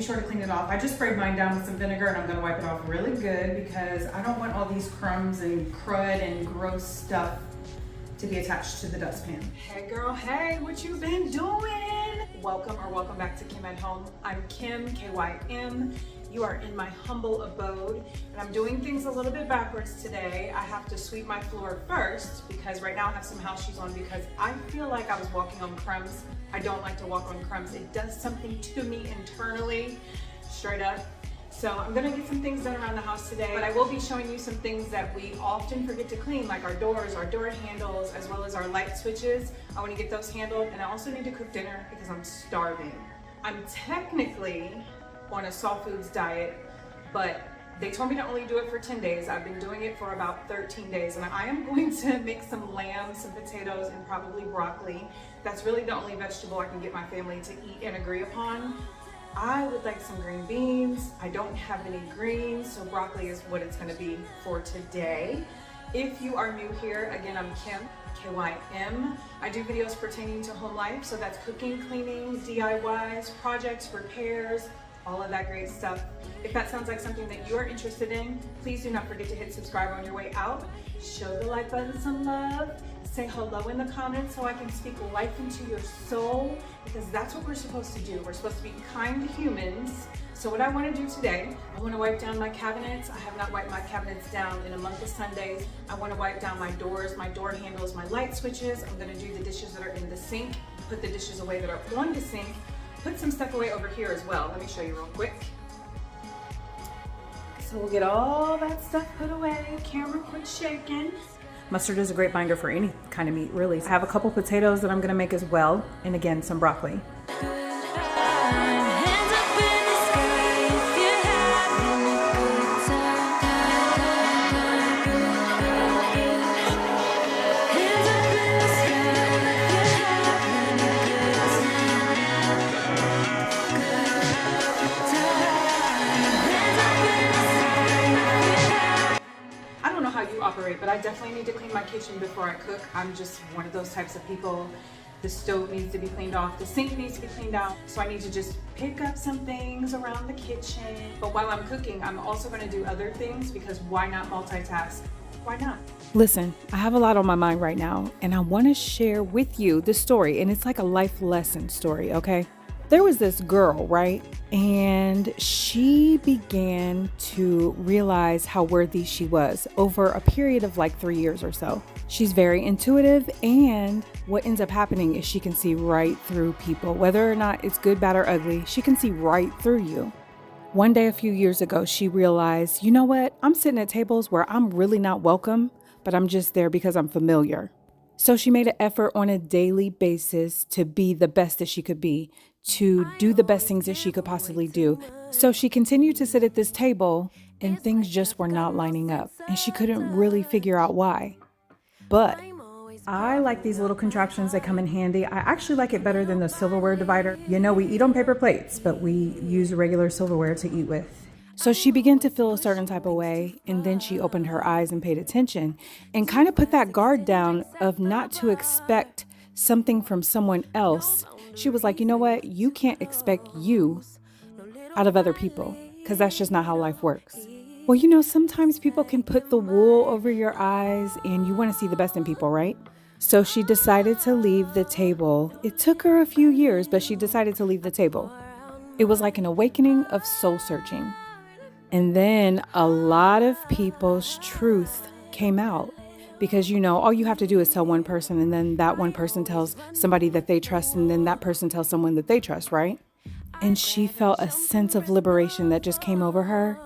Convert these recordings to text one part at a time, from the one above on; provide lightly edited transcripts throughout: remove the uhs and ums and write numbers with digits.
sure to clean it off. I just sprayed mine down with some vinegar and I'm gonna wipe it off really good because I don't want all these crumbs and crud and gross stuff to be attached to the dustpan. Hey girl, hey, what you been doing? Welcome back to Kim at Home. I'm Kim, K-Y-M. You are in my humble abode, and I'm doing things a little bit backwards today. I have to sweep my floor first because right now I have some house shoes on because I feel like I was walking on crumbs. I don't like to walk on crumbs. It does something to me internally, straight up. So I'm gonna get some things done around the house today, but I will be showing you some things that we often forget to clean, like our doors, our door handles, as well as our light switches. I wanna get those handled, and I also need to cook dinner because I'm starving. I'm technically on a soft foods diet, but they told me to only do it for 10 days. I've been doing it for about 13 days, and I am going to make some lamb, some potatoes, and probably broccoli. That's really the only vegetable I can get my family to eat and agree upon. I would like some green beans. I don't have any greens, so broccoli is what it's gonna be for today. If you are new here, again, I'm Kim, K-Y-M. I do videos pertaining to home life, so that's cooking, cleaning, DIYs, projects, repairs, all of that great stuff. If that sounds like something that you are interested in, please do not forget to hit subscribe on your way out. Show the like button some love. Say hello in the comments so I can speak life into your soul, because that's what we're supposed to do. We're supposed to be kind to humans. So what I want to do today, I want to wipe down my cabinets. I have not wiped my cabinets down in a month of Sundays. I want to wipe down my doors, my door handles, my light switches. I'm going to do the dishes that are in the sink, put the dishes away that are on the sink, put some stuff away over here as well. Let me show you real quick. So we'll get all that stuff put away. Camera quit shaking. Mustard is a great binder for any kind of meat, really. I have a couple potatoes that I'm gonna make as well, and again, some broccoli. But I definitely need to clean my kitchen before I cook. I'm just one of those types of people. The stove needs to be cleaned off, the sink needs to be cleaned out, so I need to just pick up some things around the kitchen. But while I'm cooking, I'm also going to do other things, because why not multitask? Why not? Listen, I have a lot on my mind right now, and I want to share with you the story, and it's like a life lesson story, okay? There was this girl, right? And she began to realize how worthy she was over a period of like 3 years or so. She's very intuitive, and what ends up happening is she can see right through people. Whether or not it's good, bad, or ugly, she can see right through you. One day a few years ago, she realized, you know what? I'm sitting at tables where I'm really not welcome, but I'm just there because I'm familiar. So she made an effort on a daily basis to be the best that she could be, to do the best things that she could possibly do. So she continued to sit at this table, and things just were not lining up, and she couldn't really figure out why. But I like these little contraptions that come in handy. I actually like it better than the silverware divider. You know, we eat on paper plates, but we use regular silverware to eat with. So she began to feel a certain type of way, and then she opened her eyes and paid attention and kind of put that guard down of not to expect something from someone else. She was like, you know what? You can't expect you out of other people, because that's just not how life works. Well, you know, sometimes people can put the wool over your eyes, and you want to see the best in people, right? So she decided to leave the table. It took her a few years, but she decided to leave the table. It was like an awakening of soul searching. And then a lot of people's truth came out, because, you know, all you have to do is tell one person, and then that one person tells somebody that they trust, and then that person tells someone that they trust, right? And she felt a sense of liberation that just came over her.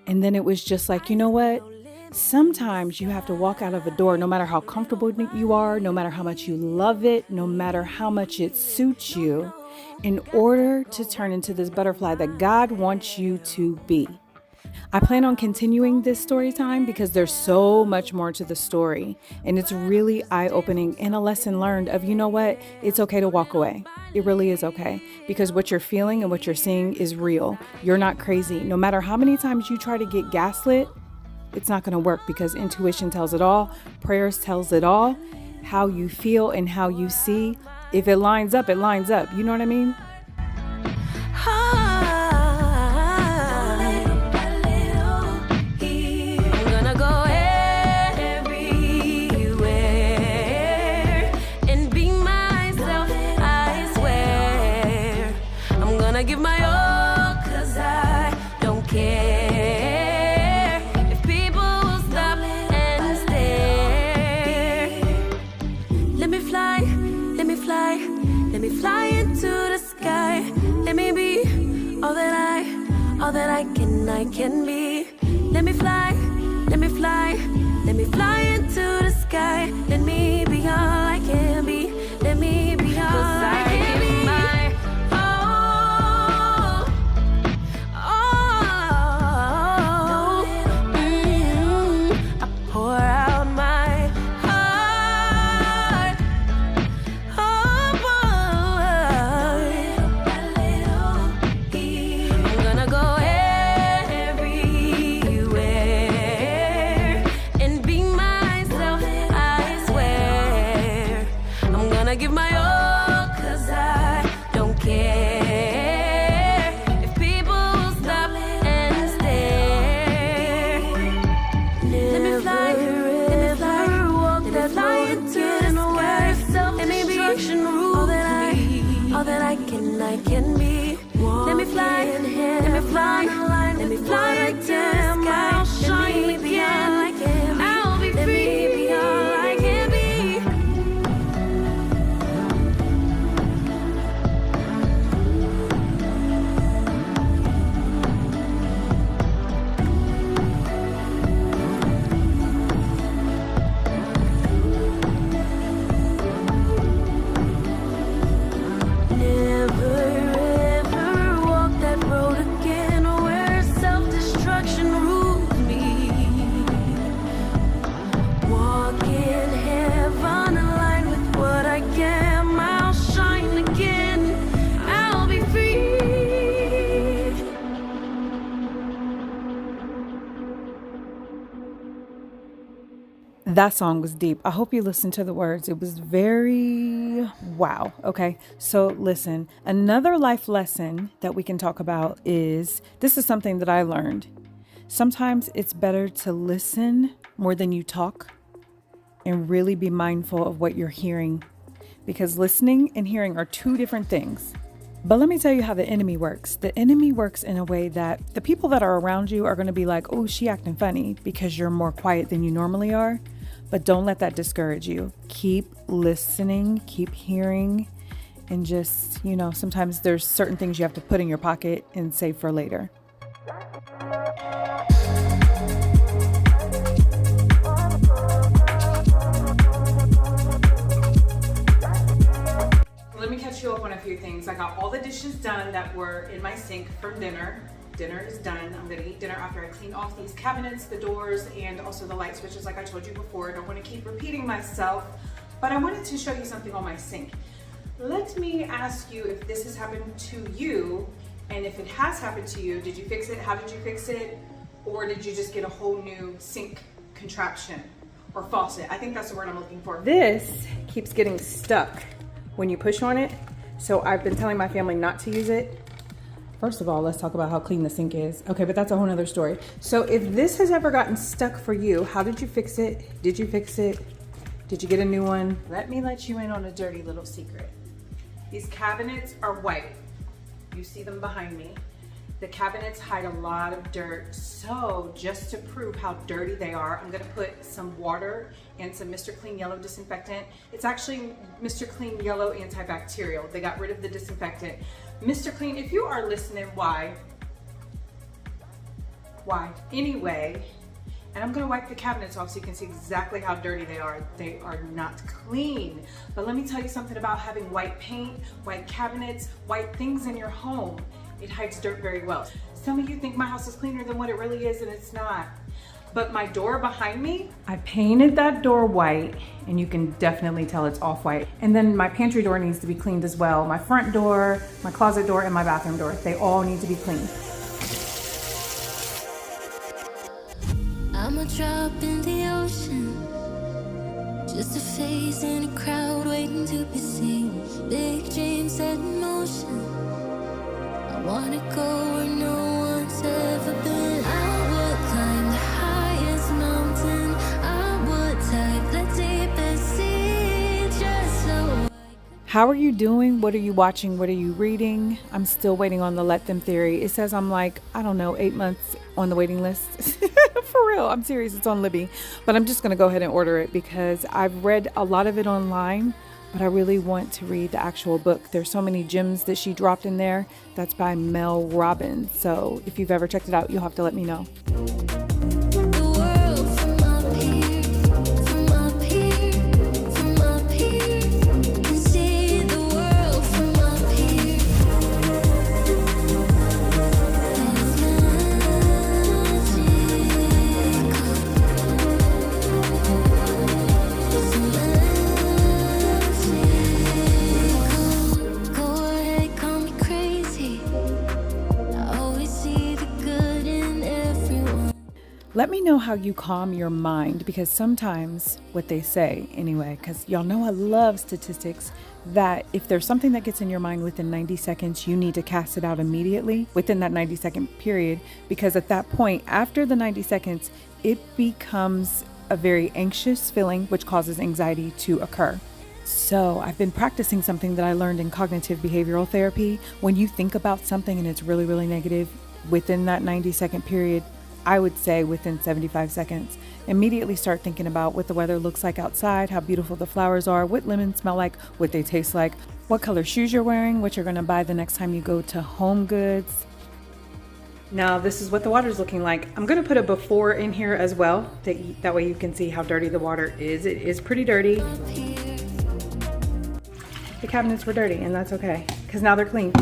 And then it was just like, you know what? Sometimes you have to walk out of a door, no matter how comfortable you are, no matter how much you love it, no matter how much it suits you, in order to turn into this butterfly that God wants you to be. I plan on continuing this story time because there's so much more to the story, and it's really eye-opening and a lesson learned of, you know what, it's okay to walk away. It really is okay, because what you're feeling and what you're seeing is real. You're not crazy. No matter how many times you try to get gaslit, it's not going to work, because intuition tells it all. Prayers tells it all. How you feel and how you see, if it lines up, it lines up. You know what I mean? me fly into the sky. Let me be all that I can be. Let me fly, let me fly, let me fly into the sky. Let me be all I can be. Let me be all I can be. Give my all, 'cause I don't care if people stop and stare. Let me fly, walk that fly into the sky. Self-destruction rules me. All that I can be. Let me fly, let me fly, let me fly into the sky. I'll shine again. I'll be free. Let me be all I can be. That song was deep. I hope you listened to the words. It was very wow. Okay. So listen, another life lesson that we can talk about is, this is something that I learned. Sometimes it's better to listen more than you talk and really be mindful of what you're hearing, because listening and hearing are two different things. But let me tell you how the enemy works. The enemy works in a way that the people that are around you are going to be like, oh, she acting funny because you're more quiet than you normally are. But don't let that discourage you. Keep listening, keep hearing, and just, sometimes there's certain things you have to put in your pocket and save for later. Let me catch you up on a few things. I got all the dishes done that were in my sink from dinner. Dinner is done. I'm gonna eat dinner after I clean off these cabinets, the doors, and also the light switches like I told you before. I don't want to keep repeating myself, but I wanted to show you something on my sink. Let me ask you if this has happened to you, and if it has happened to you, did you fix it? How did you fix it? Or did you just get a whole new sink contraption or faucet? I think that's the word I'm looking for. This keeps getting stuck when you push on it, so I've been telling my family not to use it. First of all, let's talk about how clean the sink is. Okay, but that's a whole nother story. So if this has ever gotten stuck for you, how did you fix it? Did you fix it? Did you get a new one? Let me let you in on a dirty little secret. These cabinets are white. You see them behind me. The cabinets hide a lot of dirt. So just to prove how dirty they are, I'm gonna put some water and some Mr. Clean Yellow disinfectant. It's actually Mr. Clean Yellow antibacterial. They got rid of the disinfectant. Mr. Clean, if you are listening, why? Anyway, and I'm gonna wipe the cabinets off so you can see exactly how dirty they are. They are not clean. But let me tell you something about having white paint, white cabinets, white things in your home. It hides dirt very well. Some of you think my house is cleaner than what it really is, and it's not. But my door behind me, I painted that door white, and you can definitely tell it's off-white. And then my pantry door needs to be cleaned as well. My front door, my closet door, and my bathroom door, they all need to be cleaned. I'm a drop in the ocean, just a face in a crowd waiting to be seen. Big dreams set in motion, I wanna go where no one's ever been. I would climb the highest mountain, I would dive the deepest sea, just so. How are you doing? What are you watching? What are you reading? I'm still waiting on the Let Them theory. It says I'm like, I don't know, 8 months on the waiting list. For real, I'm serious. It's on Libby. But I'm just going to go ahead and order it because I've read a lot of it online, but I really want to read the actual book. There's so many gems that she dropped in there. That's by Mel Robbins. So if you've ever checked it out, you'll have to let me know. Let me know how you calm your mind, because sometimes what they say anyway, because y'all know I love statistics, that if there's something that gets in your mind within 90 seconds, you need to cast it out immediately within that 90-second period, because at that point, after the 90 seconds, it becomes a very anxious feeling, which causes anxiety to occur. So I've been practicing something that I learned in cognitive behavioral therapy. When you think about something and it's really, really negative, within that 90-second period, I would say within 75 seconds, immediately start thinking about what the weather looks like outside, how beautiful the flowers are, what lemons smell like, what they taste like, what color shoes you're wearing, what you're going to buy the next time you go to Home Goods. Now this is what the water's looking like. I'm going to put a before in here as well. That way you can see how dirty the water is. It is pretty dirty. The cabinets were dirty, and that's okay, because now they're clean.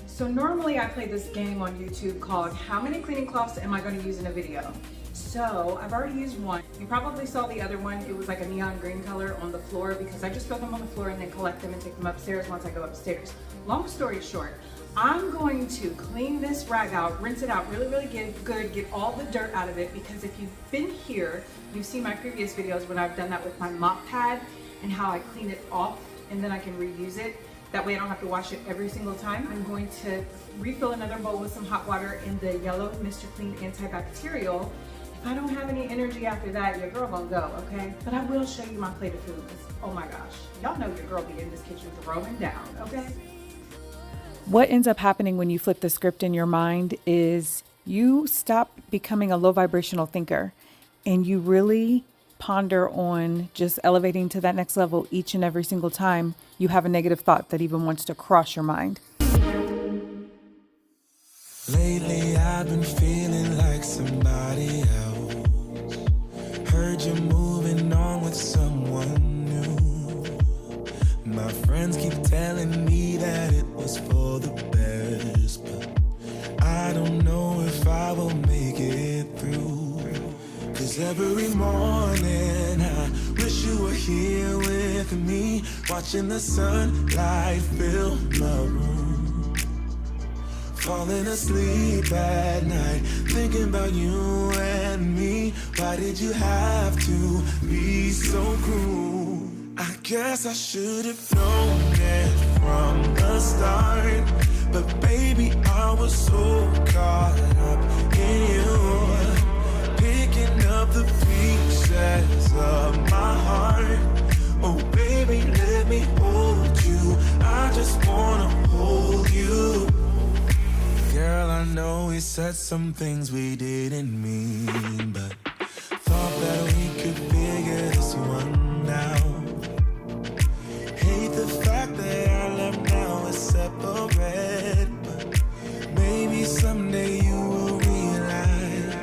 So normally I play this game on YouTube called How Many Cleaning Cloths Am I Going to Use in a Video? So I've already used one. You probably saw the other one. It was like a neon green color on the floor, because I just throw them on the floor and then collect them and take them upstairs once I go upstairs. Long story short, I'm going to clean this rag out, rinse it out really, really good, get all the dirt out of it, because if you've been here, you've seen my previous videos when I've done that with my mop pad and how I clean it off and then I can reuse it. That way I don't have to wash it every single time. I'm going to refill another bowl with some hot water in the yellow Mr. Clean antibacterial. If I don't have any energy after that, your girl gonna go, okay? But I will show you my plate of foods. Oh my gosh. Y'all know your girl be in this kitchen throwing down, okay? What ends up happening when you flip the script in your mind is you stop becoming a low vibrational thinker, and you really ponder on just elevating to that next level each and every single time you have a negative thought that even wants to cross your mind. Lately I've been feeling like somebody else. Heard you're moving on with someone new. My friends keep telling me that it was for the best, but I don't know if I will make it through. 'Cause every morning I wish you were here with me, watching the sunlight fill my room. Falling asleep at night, thinking about you and me. Why did you have to be so cruel? I guess I should have known it from the start, but baby, I was so caught up in you. Picking up the pieces of my heart. Oh baby, let me hold you. I just wanna hold you. Girl, I know we said some things we didn't mean, but thought that we could figure this one out. Hate the fact that our love now is separate, but maybe someday you will realize.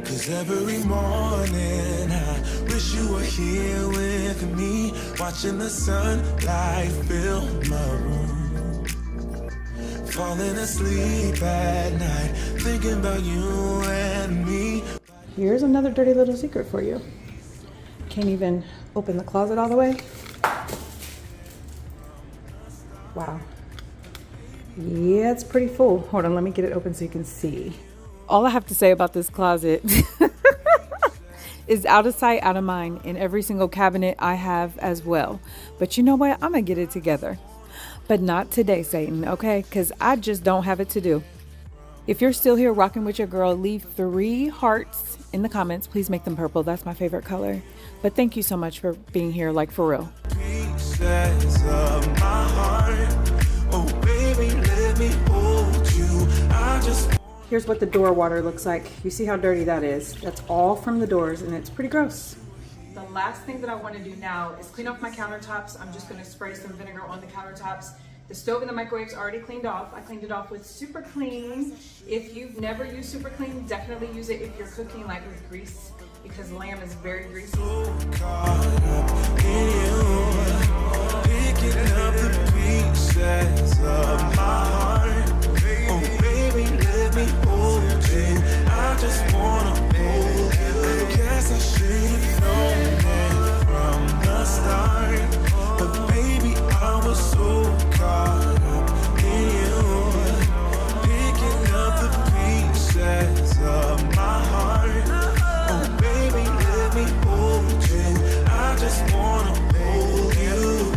'Cause every morning I wish you were here with me, watching the sunlight fill my room. Falling asleep at night, thinking about you and me. Here's another dirty little secret for you. Can't even open the closet all the way. Wow. Yeah, it's pretty full. Hold on, let me get it open so you can see. All I have to say about this closet is out of sight, out of mind. In every single cabinet I have as well. But you know what? I'm gonna get it together. But not today, Satan, okay? Because I just don't have it to do. If you're still here rocking with your girl, leave 3 hearts in the comments. Please make them purple. That's my favorite color. But thank you so much for being here, like for real. Pieces of my heart. Oh baby, let me hold you. I just Here's what the door water looks like. You see how dirty that is? That's all from the doors, and it's pretty gross. The last thing that I want to do now is clean off my countertops. I'm just going to spray some vinegar on the countertops. The stove and the microwave's already cleaned off. I cleaned it off with Super Clean. If you've never used Super Clean, definitely use it if you're cooking like with grease, because lamb is very greasy. Picking up the pieces of my heart. Oh baby, let me hold you. I just wanna hold you. I guess I should've known it from the start, but baby, I was so caught up in you. Picking up the pieces of my heart. Oh baby, let me hold you. I just wanna hold you.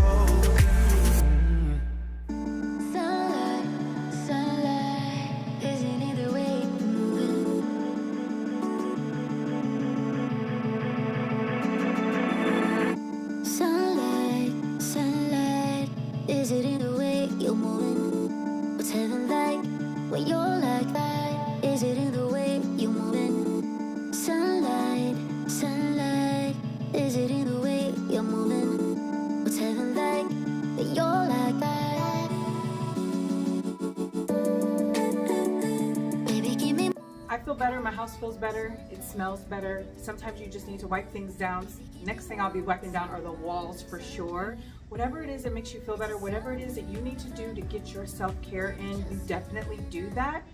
I feel better, my house feels better, it smells better. Sometimes you just need to wipe things down. Next thing I'll be wiping down are the walls for sure. Whatever it is that makes you feel better, whatever it is that you need to do to get your self-care in, you definitely do that.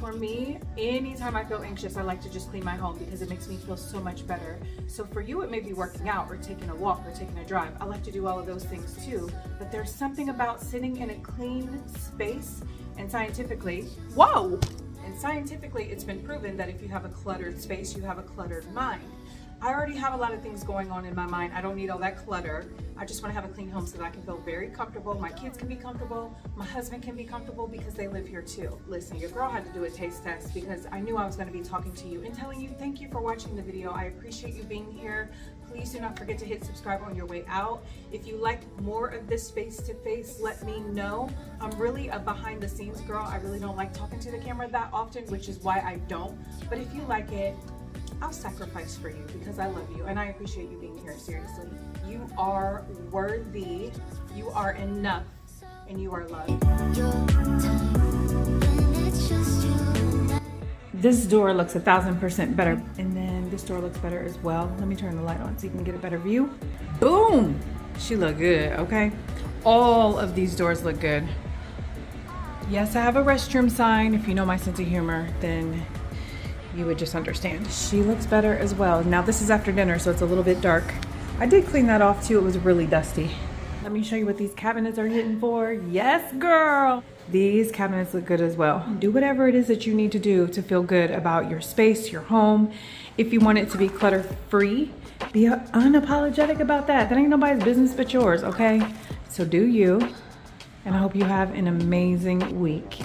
For me, anytime I feel anxious, I like to just clean my home because it makes me feel so much better. So for you, it may be working out or taking a walk or taking a drive. I like to do all of those things too, but there's something about sitting in a clean space, and scientifically, it's been proven that if you have a cluttered space, you have a cluttered mind. I already have a lot of things going on in my mind. I don't need all that clutter. I just want to have a clean home so that I can feel very comfortable. My kids can be comfortable. My husband can be comfortable because they live here too. Listen, your girl had to do a taste test because I knew I was going to be talking to you and telling you thank you for watching the video. I appreciate you being here. Please do not forget to hit subscribe on your way out. If you like more of this face-to-face, let me know. I'm really a behind the scenes girl. I really don't like talking to the camera that often, which is why I don't. But if you like it, I'll sacrifice for you because I love you and I appreciate you being here. Seriously, you are worthy, you are enough, and you are loved. This door looks 1000% better, and then this door looks better as well. Let me turn the light on so you can get a better view. Boom! She look good, okay? All of these doors look good. Yes, I have a restroom sign. If you know my sense of humor, then you would just understand. She looks better as well. Now this is after dinner, so it's a little bit dark. I did clean that off too. It was really dusty. Let me show you what these cabinets are hitting for. Yes, girl. These cabinets look good as well. Do whatever it is that you need to do to feel good about your space, your home. If you want it to be clutter-free, be unapologetic about that. That ain't nobody's business but yours, okay? So do you. And I hope you have an amazing week.